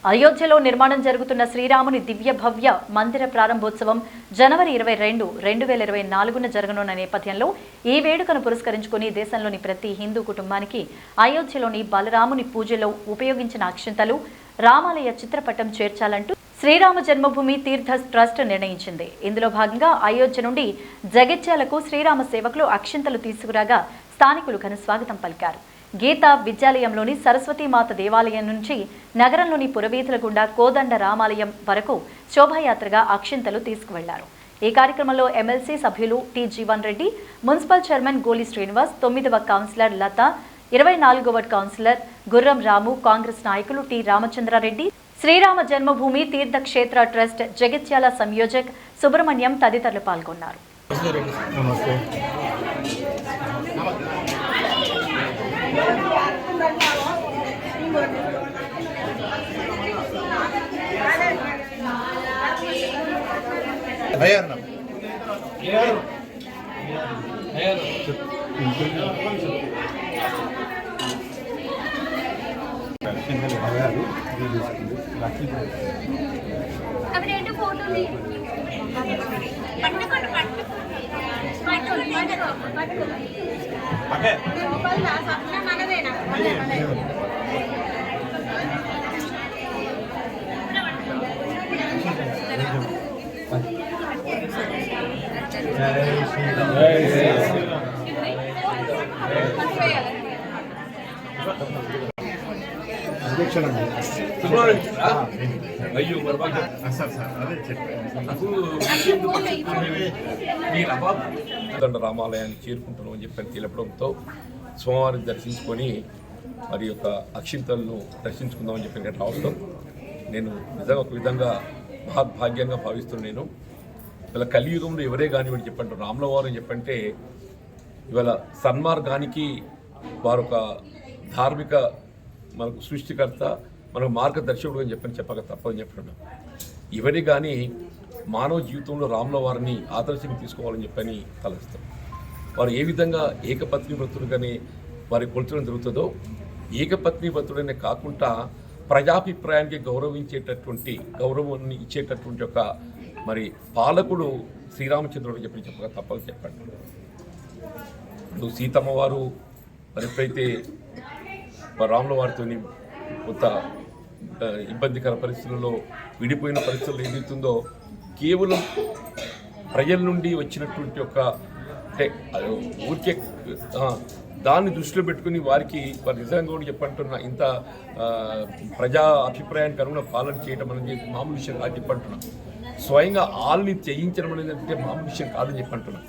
అయోధ్యలో నిర్మాణం జరుగుతున్న శ్రీరాముని దివ్య భవ్య మందిర ప్రారంభోత్సవం జనవరి 22, 2024న జరగనున్న నేపథ్యంలో ఈ వేడుకను పురస్కరించుకుని దేశంలోని ప్రతి హిందూ కుటుంబానికి అయోధ్యలోని బలరాముని పూజలో ఉపయోగించిన అక్షింతలు, రామాలయ చిత్రపటం చేర్చాలంటూ శ్రీరామ జన్మభూమి తీర్థ ట్రస్ట్ నిర్ణయించింది. ఇందులో భాగంగా అయోధ్య నుండి జగిత్యాలకు శ్రీరామ సేవకులు అక్షింతలు తీసుకురాగా స్థానికులు ఘన స్వాగతం పలికారు. గీతా విద్యాలయంలోని సరస్వతీమాత దేవాలయం నుంచి నగరంలోని పురవీధుల గుండా కోదండ రామాలయం వరకు శోభాయాత్రగా అక్షింతలు తీసుకువెళ్లారు. ఈ కార్యక్రమంలో ఎమ్మెల్సీ సభ్యులు T Jeevan Reddy, municipal chairman గోలి శ్రీనివాస్, 9వ కౌన్సిలర్ లత, 24వ కౌన్సిలర్ గుర్రం రాము, కాంగ్రెస్ నాయకులు టి రామచంద్రారెడ్డి, శ్రీరామ జన్మభూమి తీర్థక్షేత్ర ట్రస్ట్ జగిత్యాల సంయోజక్ సుబ్రహ్మణ్యం తదితరులు పాల్గొన్నారు. రామాలయాన్ని చేరుకుంటున్నామని చెప్పని తెలపడంతో స్వామివారిని దర్శించుకొని మరి యొక్క అక్షింతలను దర్శించుకుందామని చెప్పి రావడం నేను నిజంగా ఒక విధంగా మహాభాగ్యంగా భావిస్తున్నాను. నేను ఇవాళ కలియుగంలో ఎవరే కానివ్వండి చెప్పంటారు, రాముల వారు చెప్పంటే ఇవాళ సన్మార్గానికి వారు ఒక ధార్మిక మనకు సృష్టికర్త, మనకు మార్గదర్శకుడు అని చెప్పక తప్పని చెప్పడం. ఎవరి కానీ మానవ జీవితంలో రాముల వారిని ఆదర్శంగా తీసుకోవాలని చెప్పని తలస్తాం. వారు ఏ విధంగా ఏకపత్ని వ్రతుడుగానే వారి కొలుచడం జరుగుతుందో, ఏకపత్ని వ్రతుడనే కాకుండా ప్రజాభిప్రాయానికి గౌరవాన్ని ఇచ్చేటటువంటి ఒక మరి పాలకుడు శ్రీరామచంద్రుడు చెప్పక తప్పని చెప్పండి. ఇప్పుడు సీతమ్మ వారు మరి ఎప్పుడైతే రాముల వారితో కొంత ఇబ్బందికర పరిస్థితుల్లో విడిపోయిన పరిస్థితుల్లో ఏదైతుందో కేవలం ప్రజల నుండి వచ్చినటువంటి ఒక ఊరికే దాన్ని దృష్టిలో పెట్టుకుని వారి నిజంగా కూడా చెప్పంటున్నా ఇంత ప్రజా అభిప్రాయానికి అనుగుణ పాలన చేయడం అనేది మామూలు విషయం కాదు చెప్పంటున్నా. స్వయంగా ఆల్ని చేయించడం అనేది అంటే మామూలు విషయం కాదని చెప్పంటున్నా.